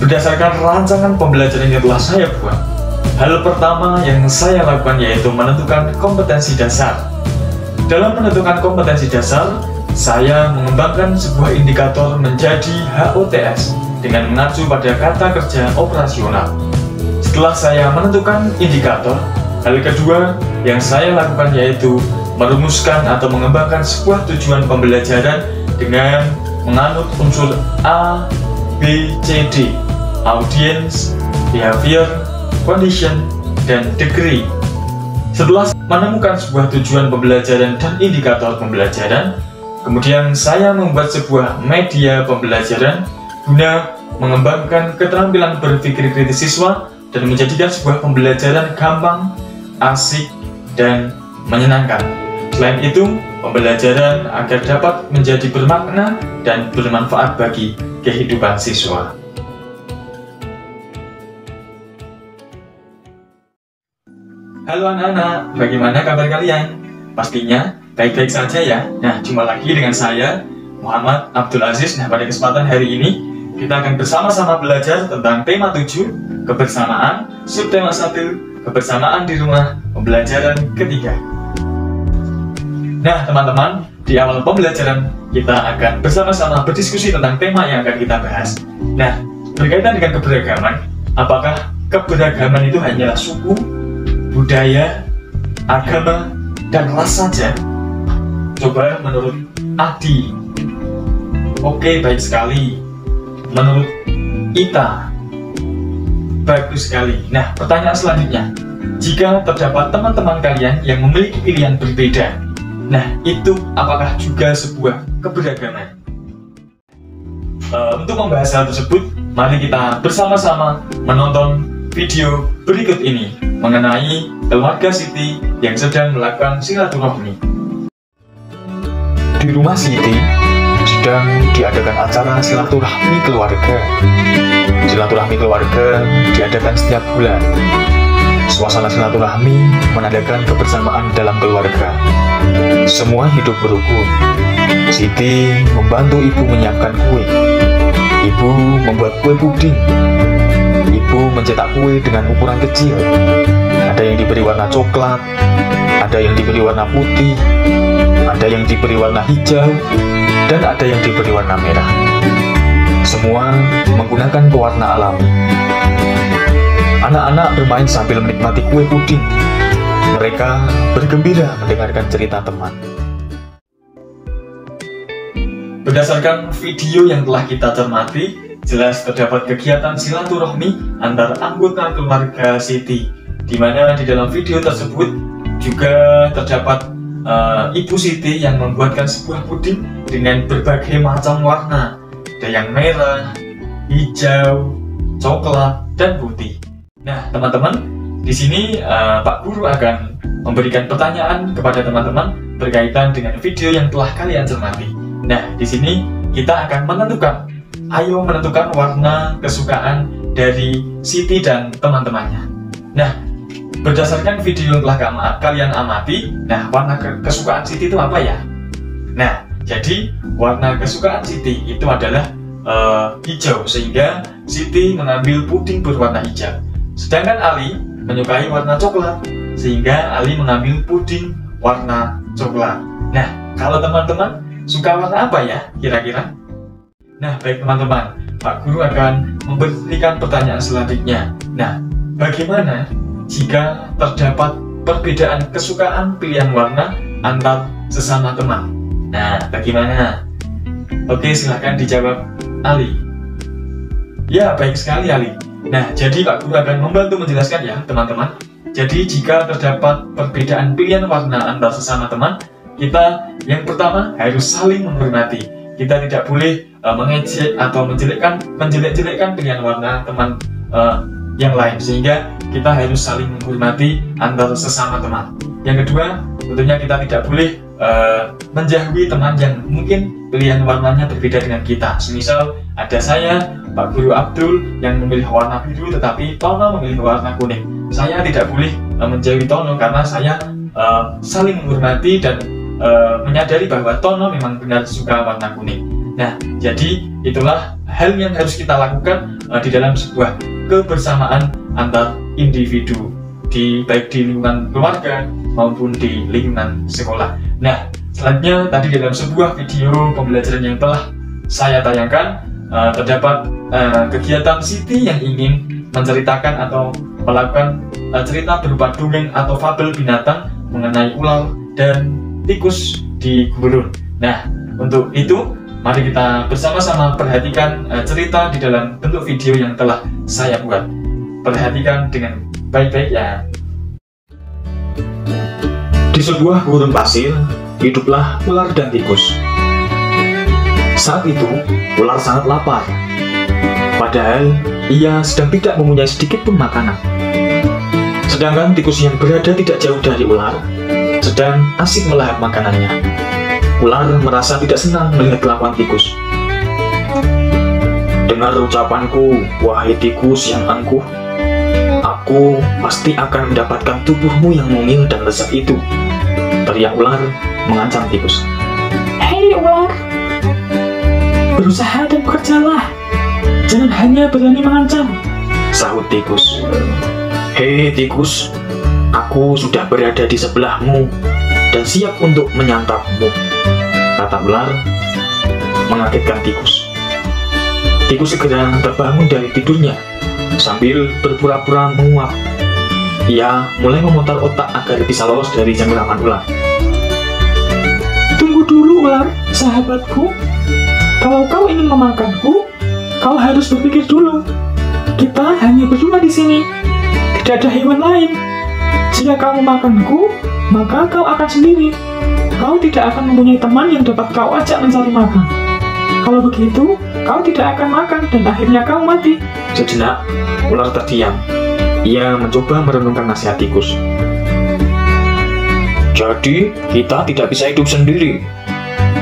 Berdasarkan rancangan pembelajaran yang telah saya buat, hal pertama yang saya lakukan yaitu menentukan kompetensi dasar. Dalam menentukan kompetensi dasar, saya mengembangkan sebuah indikator menjadi HOTS dengan mengacu pada kata kerja operasional. Setelah saya menentukan indikator, hal kedua yang saya lakukan yaitu merumuskan atau mengembangkan sebuah tujuan pembelajaran dengan menganut unsur A, B, C, D, audience, behavior, condition, dan degree. Setelah menemukan sebuah tujuan pembelajaran dan indikator pembelajaran, kemudian saya membuat sebuah media pembelajaran guna mengembangkan keterampilan berpikir kritis siswa dan menjadikan sebuah pembelajaran gampang, asik, dan menyenangkan. Selain itu, pembelajaran agar dapat menjadi bermakna dan bermanfaat bagi kehidupan siswa. Halo anak-anak, bagaimana kabar kalian? Pastinya baik-baik saja ya. Nah, jumpa lagi dengan saya, Muhammad Abdul Aziz. Nah, pada kesempatan hari ini, kita akan bersama-sama belajar tentang tema 7, kebersamaan, subtema 1, kebersamaan di rumah, pembelajaran ketiga. Nah, teman-teman, di awal pembelajaran, kita akan bersama-sama berdiskusi tentang tema yang akan kita bahas. Nah, berkaitan dengan keberagaman, apakah keberagaman itu hanyalah suku, budaya, agama, dan ras saja? Coba menurut Adi. Oke, baik sekali. Menurut Ita, bagus sekali. Nah, pertanyaan selanjutnya, jika terdapat teman-teman kalian yang memiliki pilihan berbeda, nah itu apakah juga sebuah keberagaman? Untuk membahas hal tersebut, mari kita bersama-sama menonton video berikut ini mengenai keluarga Siti yang sedang melakukan silaturahmi. Di rumah Siti sedang diadakan acara silaturahmi keluarga. Silaturahmi keluarga diadakan setiap bulan. Suasana silaturahmi menandakan kebersamaan dalam keluarga. Semua hidup berukun. Siti membantu ibu menyiapkan kue. Ibu membuat kue puding. Ibu mencetak kue dengan ukuran kecil. Ada yang diberi warna coklat, ada yang diberi warna putih, ada yang diberi warna hijau, dan ada yang diberi warna merah. Semua menggunakan pewarna alami. Anak-anak bermain sambil menikmati kue puding. Mereka bergembira mendengarkan cerita teman. Berdasarkan video yang telah kita cermati, jelas terdapat kegiatan silaturahmi antar anggota keluarga Siti, di mana di dalam video tersebut juga terdapat Ibu Siti yang membuatkan sebuah puding dengan berbagai macam warna. Ada yang merah, hijau, coklat, dan putih. Nah, teman-teman, di sini Pak Guru akan memberikan pertanyaan kepada teman-teman berkaitan dengan video yang telah kalian cermati. Nah, di sini kita akan menentukan. Ayo menentukan warna kesukaan dari Siti dan teman-temannya. Nah, berdasarkan video yang telah kalian amati, nah warna kesukaan Siti itu apa ya? Nah, jadi warna kesukaan Siti itu adalah hijau, sehingga Siti mengambil puding berwarna hijau. Sedangkan Ali menyukai warna coklat, sehingga Ali mengambil puding warna coklat. Nah, kalau teman-teman suka warna apa ya kira-kira? Nah, baik teman-teman, Pak Guru akan memberikan pertanyaan selanjutnya. Nah, bagaimana jika terdapat perbedaan kesukaan pilihan warna antar sesama teman? Nah, bagaimana? Oke, silahkan dijawab Ali. Ya, baik sekali Ali. Nah, jadi Pak Guru akan membantu menjelaskan ya teman-teman. Jadi jika terdapat perbedaan pilihan warna antar sesama teman, kita yang pertama harus saling menghormati. Kita tidak boleh mengejek atau menjelek-jelekkan pilihan warna teman yang lain, sehingga kita harus saling menghormati antar sesama teman. Yang kedua, tentunya kita tidak boleh menjauhi teman yang mungkin pilihan warnanya berbeda dengan kita. Semisal ada saya, Pak Guru Abdul, yang memilih warna biru tetapi Tono memilih warna kuning. Saya tidak boleh menjauhi Tono karena saya saling menghormati dan menyadari bahwa Tono memang benar suka warna kuning. Nah, jadi itulah hal yang harus kita lakukan di dalam sebuah kebersamaan antar individu, baik di lingkungan keluarga maupun di lingkungan sekolah. Nah, selanjutnya tadi dalam sebuah video pembelajaran yang telah saya tayangkan, terdapat kegiatan Siti yang ingin menceritakan atau melakukan cerita berupa dongeng atau fabel binatang mengenai ular dan tikus di gurun. Nah, untuk itu mari kita bersama-sama perhatikan cerita di dalam bentuk video yang telah saya buat. Perhatikan dengan baik-baik ya. Di sebuah gurun pasir, hiduplah ular dan tikus. Saat itu, ular sangat lapar. Padahal, ia sedang tidak mempunyai sedikit pun makanan. Sedangkan tikus yang berada tidak jauh dari ular, sedang asik melahap makanannya. Ular merasa tidak senang melihat kelakuan tikus. Dengar ucapanku, wahai tikus yang angkuh. Aku pasti akan mendapatkan tubuhmu yang mungil dan lezat itu, teriak ular mengancam tikus. Hei ular, berusaha dan bekerjalah, jangan hanya berani mengancam, sahut tikus. Hei tikus, aku sudah berada di sebelahmu dan siap untuk menyantapmu, kata ular mengagetkan tikus. Tikus segera terbangun dari tidurnya sambil berpura-pura menguap. Ia mulai memutar otak agar bisa lolos dari cengkeraman ular. Tunggu dulu ular, sahabatku. Kalau kau ingin memakanku, kau harus berpikir dulu. Kita hanya berdua di sini, tidak ada hewan lain. Jika kau memakanku, maka kau akan sendiri. Kau tidak akan mempunyai teman yang dapat kau ajak mencari makan. Kalau begitu, kau tidak akan makan dan akhirnya kau mati. Sejenak, ular terdiam. Ia mencoba merenungkan nasihat tikus. Jadi, kita tidak bisa hidup sendiri.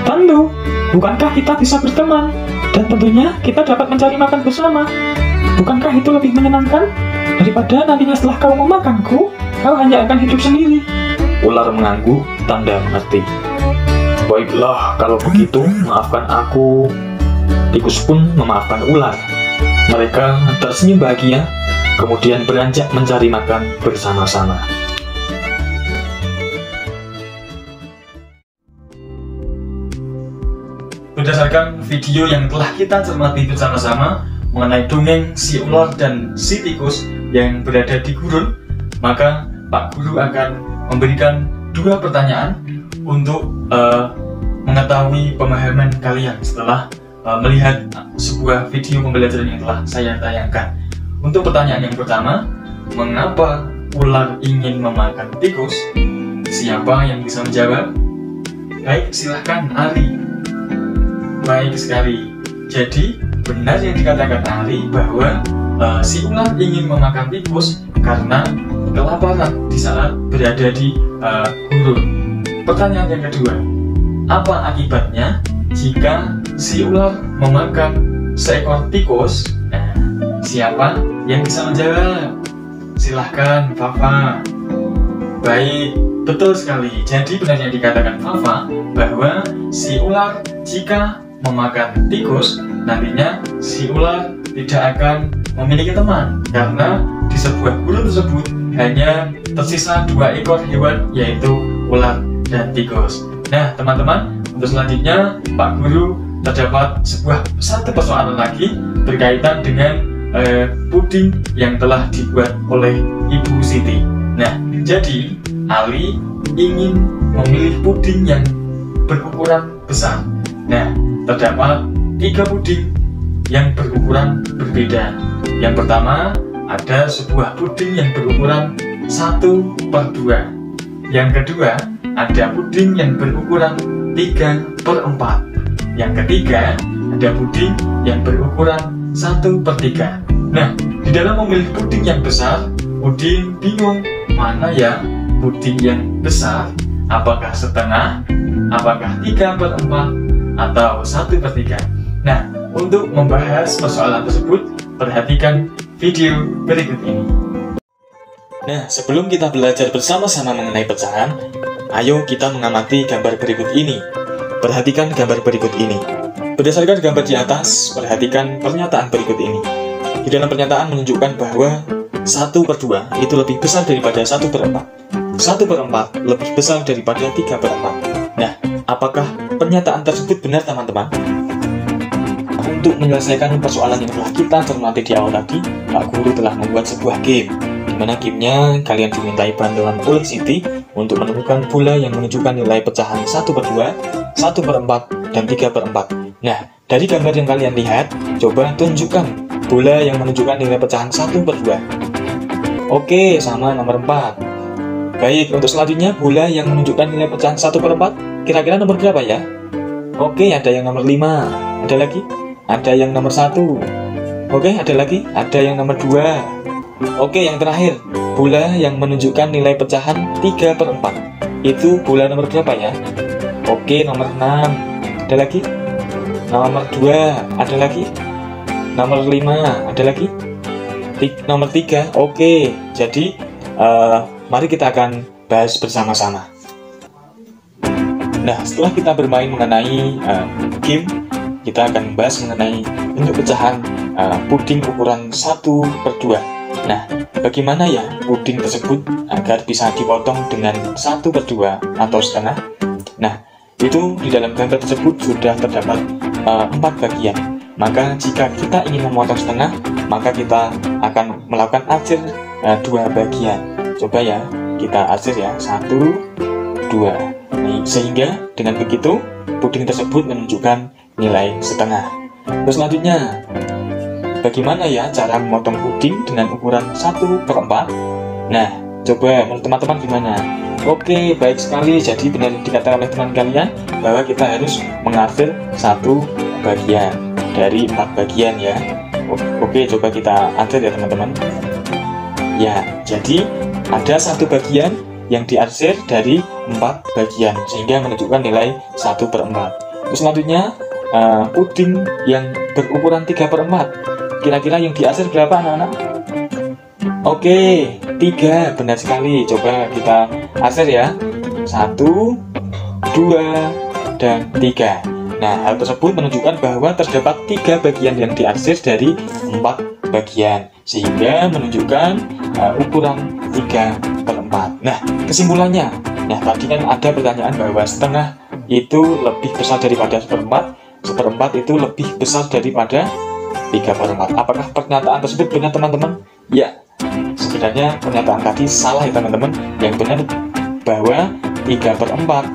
Tentu, bukankah kita bisa berteman? Dan tentunya kita dapat mencari makan bersama. Bukankah itu lebih menyenangkan? Daripada nantinya setelah kau memakanku, kau hanya akan hidup sendiri. Ular mengangguk, tanda mengerti. Baiklah, kalau begitu, maafkan aku. Tikus pun memaafkan ular. Mereka tersenyum bahagia, kemudian beranjak mencari makan bersama-sama. Berdasarkan video yang telah kita cermati bersama-sama mengenai dongeng si ular dan si tikus yang berada di gurun, maka Pak Guru akan memberikan 2 pertanyaan untuk mengetahui pemahaman kalian setelah melihat sebuah video pembelajaran yang telah saya tayangkan. Untuk pertanyaan yang pertama, mengapa ular ingin memakan tikus? Siapa yang bisa menjawab? Baik, silahkan Ari. Baik sekali. Jadi, benar yang dikatakan Ari bahwa si ular ingin memakan tikus karena kelaparan di saat berada di gurun. Pertanyaan yang kedua, apa akibatnya jika si ular memakan seekor tikus? Nah, siapa yang bisa menjawab? Silahkan Fafa. Baik, betul sekali. Jadi benar yang dikatakan Fafa bahwa si ular jika memakan tikus, nantinya si ular tidak akan memiliki teman karena di sebuah gurun tersebut hanya tersisa 2 ekor hewan, yaitu ular dan tikus. Nah teman-teman, untuk selanjutnya Pak Guru terdapat satu persoalan lagi berkaitan dengan puding yang telah dibuat oleh Ibu Siti. Nah, jadi Ali ingin memilih puding yang berukuran besar. Nah, terdapat 3 puding yang berukuran berbeda. Yang pertama, ada sebuah puding yang berukuran 1/2. Yang kedua, ada puding yang berukuran 3/4. Yang ketiga, ada puding yang berukuran 1/3. Nah, di dalam memilih puding yang besar, Udin bingung mana ya puding yang besar, apakah setengah, apakah 3/4, atau 1/3. Nah, untuk membahas persoalan tersebut, perhatikan video berikut ini. Nah, sebelum kita belajar bersama-sama mengenai pecahan, ayo kita mengamati gambar berikut ini. Perhatikan gambar berikut ini. Berdasarkan gambar di atas, perhatikan pernyataan berikut ini. Di dalam pernyataan menunjukkan bahwa 1/2 itu lebih besar daripada 1/4. 1/4 lebih besar daripada 3/4. Nah, apakah pernyataan tersebut benar, teman-teman? Untuk menyelesaikan persoalan yang telah kita cermati di awal tadi, Pak Guru telah membuat sebuah game, di mana gamenya kalian dimintai bantuan oleh Siti untuk menemukan bola yang menunjukkan nilai pecahan 1/2, 1/4, dan 3/4. Nah, dari gambar yang kalian lihat, coba tunjukkan bola yang menunjukkan nilai pecahan 1/2. Oke, sama nomor 4. Baik, untuk selanjutnya bola yang menunjukkan nilai pecahan 1/4, kira-kira nomor berapa ya? Oke, ada yang nomor 5. Ada lagi? Ada yang nomor 1. Oke, ada lagi? Ada yang nomor 2. Oke, yang terakhir, bola yang menunjukkan nilai pecahan 3/4. Itu bola nomor berapa ya? Oke, nomor 6. Ada lagi? Nomor 2. Ada lagi? Nomor 5. Ada lagi? Nomor 3. Oke, jadi mari kita akan bahas bersama-sama. Nah, setelah kita bermain mengenai game, kita akan membahas mengenai bentuk pecahan puding ukuran 1/2. Nah, bagaimana ya puding tersebut agar bisa dipotong dengan 1/2 atau setengah? Nah, itu di dalam gambar tersebut sudah terdapat 4 bagian. Maka jika kita ingin memotong setengah, maka kita akan melakukan arsir 2 bagian. Coba ya, kita arsir ya, 1, 2. Nih, sehingga dengan begitu puding tersebut menunjukkan nilai setengah. Terus selanjutnya, bagaimana ya cara memotong puding dengan ukuran 1/4? Nah, coba menurut teman-teman gimana? Oke, baik sekali. Jadi benar dikatakan oleh teman kalian bahwa kita harus mengarsir 1 bagian dari 4 bagian ya. Oke, coba kita arsir ya teman-teman. Ya, jadi ada 1 bagian yang diarsir dari 4 bagian sehingga menunjukkan nilai 1/4. Terus selanjutnya puding yang berukuran 3/4. Kira-kira yang diarsir berapa anak-anak? Oke, 3, benar sekali. Coba kita arsir ya. 1, 2, dan 3. Nah, hal tersebut menunjukkan bahwa terdapat 3 bagian yang diarsir dari 4 bagian sehingga menunjukkan ukuran 3/4. Nah, kesimpulannya, tadi kan ada pertanyaan bahwa setengah itu lebih besar daripada 1/4, 1/4 itu lebih besar daripada 3/4. Apakah pernyataan tersebut benar, teman-teman? Ya, sebenarnya pernyataan tadi salah ya teman-teman. Yang benar bahwa 3/4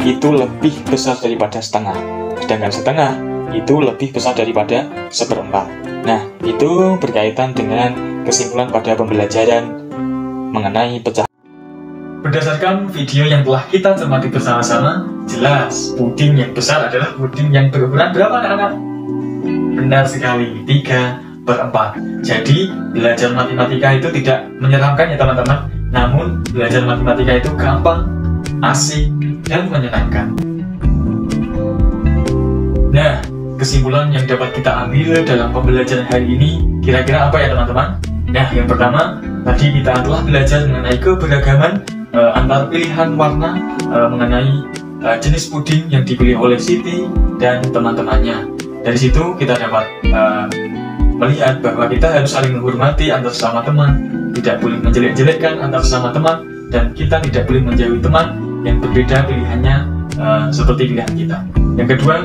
itu lebih besar daripada setengah, sedangkan setengah itu lebih besar daripada 1/4. Nah, itu berkaitan dengan kesimpulan pada pembelajaran mengenai pecahan. Berdasarkan video yang telah kita cermati bersama-sama, jelas puding yang besar adalah puding yang berukuran berapa anak-anak? Benar sekali, 3/4. Jadi, belajar matematika itu tidak menyeramkan ya teman-teman. Namun, belajar matematika itu gampang, asik, dan menyenangkan. Nah, kesimpulan yang dapat kita ambil dalam pembelajaran hari ini kira-kira apa ya teman-teman? Nah, yang pertama, tadi kita telah belajar mengenai keberagaman antar pilihan warna mengenai jenis puding yang dipilih oleh Siti dan teman-temannya. Dari situ kita dapat melihat bahwa kita harus saling menghormati antar sesama teman, tidak boleh menjelek-jelekkan antar sesama teman, dan kita tidak boleh menjauhi teman yang berbeda pilihannya seperti pilihan kita. Yang kedua,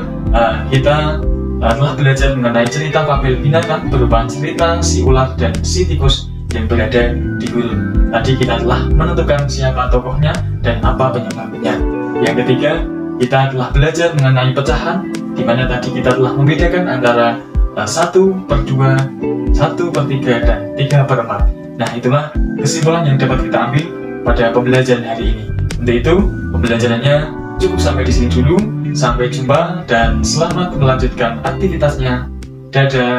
kita telah belajar mengenai cerita fabel binatang berupa cerita si ular dan si tikus yang berada di gurun. Tadi kita telah menentukan siapa tokohnya dan apa penyebabnya. Yang ketiga, kita telah belajar mengenai pecahan, di mana tadi kita telah membedakan antara 1/2, 1/3, dan 3/4. Nah, itulah kesimpulan yang dapat kita ambil pada pembelajaran hari ini. Untuk itu, pembelajarannya cukup sampai di sini dulu. Sampai jumpa dan selamat melanjutkan aktivitasnya. Dadah.